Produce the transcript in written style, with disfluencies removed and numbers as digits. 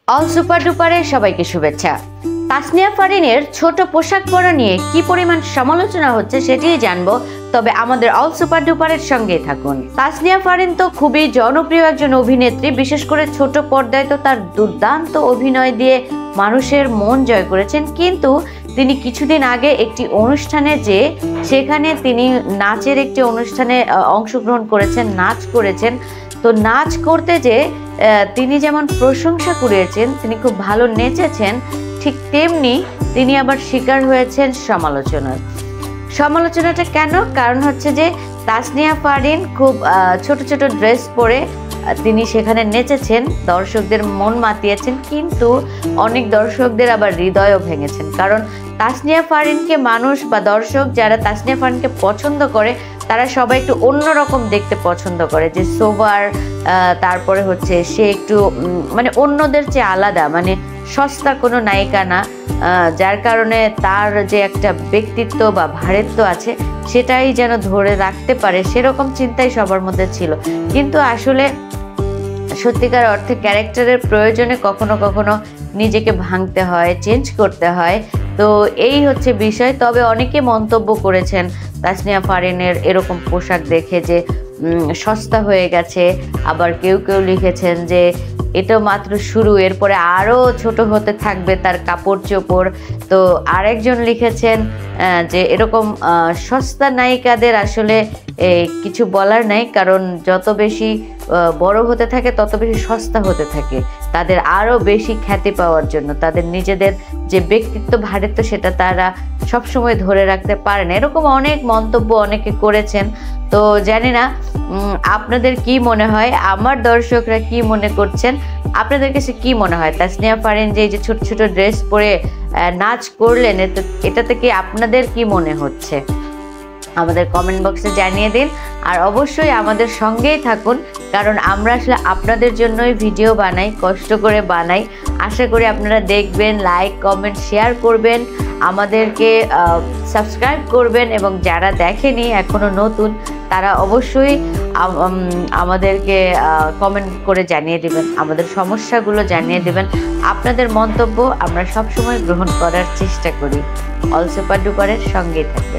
All super ডুপারের সবাইকে শুভেচ্ছা। তাসনিয়া ফারিনের ছোট পোশাক পরা নিয়ে কি পরিমাণ সমালোচনা হচ্ছে সেটিই জানবো, তবে আমাদের অল সুপার ডুপারের সঙ্গেই থাকুন। তাসনিয়া ফারিন তো খুবই জনপ্রিয় একজন অভিনেত্রী, বিশেষ করে ছোট পর্দায় তো তার দুর্দান্ত অভিনয় দিয়ে মানুষের মন জয় করেছেন। কিন্তু তিনি কিছুদিন আগে একটি অনুষ্ঠানে যে সেখানে তিনি নাচের একটি অনুষ্ঠানে অংশগ্রহণ করেছেন, নাচ করেছেন। তো নাচ করতে যে তিনি যেমন প্রশংসা কুড়িয়েছেন, তিনি খুব ভালো নেচেছেন, ঠিক তেমনি তিনি আবার শিকার হয়েছেন সমালোচনার। সমালোচনাটা কেন? কারণ হচ্ছে যে তাসনিয়া ফারিন খুব ছোট ছোট ড্রেস পরে তিনি সেখানে নেচেছেন, দর্শকদের মন মাতিয়েছেন, কিন্তু অনেক দর্শকদের আবার হৃদয়ও ভেঙেছেন। কারণ তাসনিয়া ফারিনকে মানুষ বা দর্শক যারা তাসনিয়া ফারিনকে পছন্দ করে তারা সবাই একটু অন্যরকম দেখতে পছন্দ করে, যে সোবার, তারপরে হচ্ছে সে একটু মানে অন্যদের চেয়ে আলাদা, মানে সস্তা কোনো নায়িকা না, যার কারণে তার যে একটা ব্যক্তিত্ব বা ভারিত্ব আছে সেটাই যেন ধরে রাখতে পারে, সেরকম চিন্তাই সবার মধ্যে ছিল। কিন্তু আসলে সত্যিকার অর্থে ক্যারেক্টারের প্রয়োজনে কখনো কখনো নিজেকে ভাঙতে হয়, চেঞ্জ করতে হয়। তো এই হচ্ছে বিষয়। তবে অনেকে মন্তব্য করেছেন তাসনিয়া ফারিনের এরকম পোশাক দেখে যে সস্তা হয়ে গেছে, আবার কেউ কেউ লিখেছেন যে এটা মাত্র শুরু, এরপরে আরও ছোট হতে থাকবে তার কাপড় চোপড়। তো আরেকজন লিখেছেন যে এরকম সস্তা নায়িকাদের আসলে কিছু বলার নাই, কারণ যত বেশি বড় হতে থাকে তত বেশি সস্তা হতে থাকে, তাদের আরও বেশি খ্যাতি পাওয়ার জন্য তাদের নিজেদের যে ব্যক্তিত্ব ভারিত্ব সেটা তারা সবসময় ধরে রাখতে পারে না। এরকম অনেক মন্তব্য অনেকে করেছেন। তো জানি না আপনাদের কি মনে হয়, আমার দর্শকরা কি মনে করছেন, আপনাদের কাছে কি মনে হয় তাসনিয়া ফারিন যে ছোট ছোট ড্রেস পরে নাচ করলেন, এটাতে কি আপনাদের কি মনে হচ্ছে আমাদের কমেন্ট বক্সে জানিয়ে দিন। আর অবশ্যই আমাদের সঙ্গেই থাকুন, কারণ আমরা আসলে আপনাদের জন্যই ভিডিও বানাই, কষ্ট করে বানাই। আশা করি আপনারা দেখবেন, লাইক কমেন্ট শেয়ার করবেন, আমাদেরকে সাবস্ক্রাইব করবেন, এবং যারা দেখেনি এখনও নতুন তারা অবশ্যই আমাদেরকে কমেন্ট করে জানিয়ে দেবেন, আমাদের সমস্যাগুলো জানিয়ে দেবেন। আপনাদের মন্তব্য আমরা সবসময় গ্রহণ করার চেষ্টা করি। অল সুপার ডুপারের সঙ্গেই থাকবেন।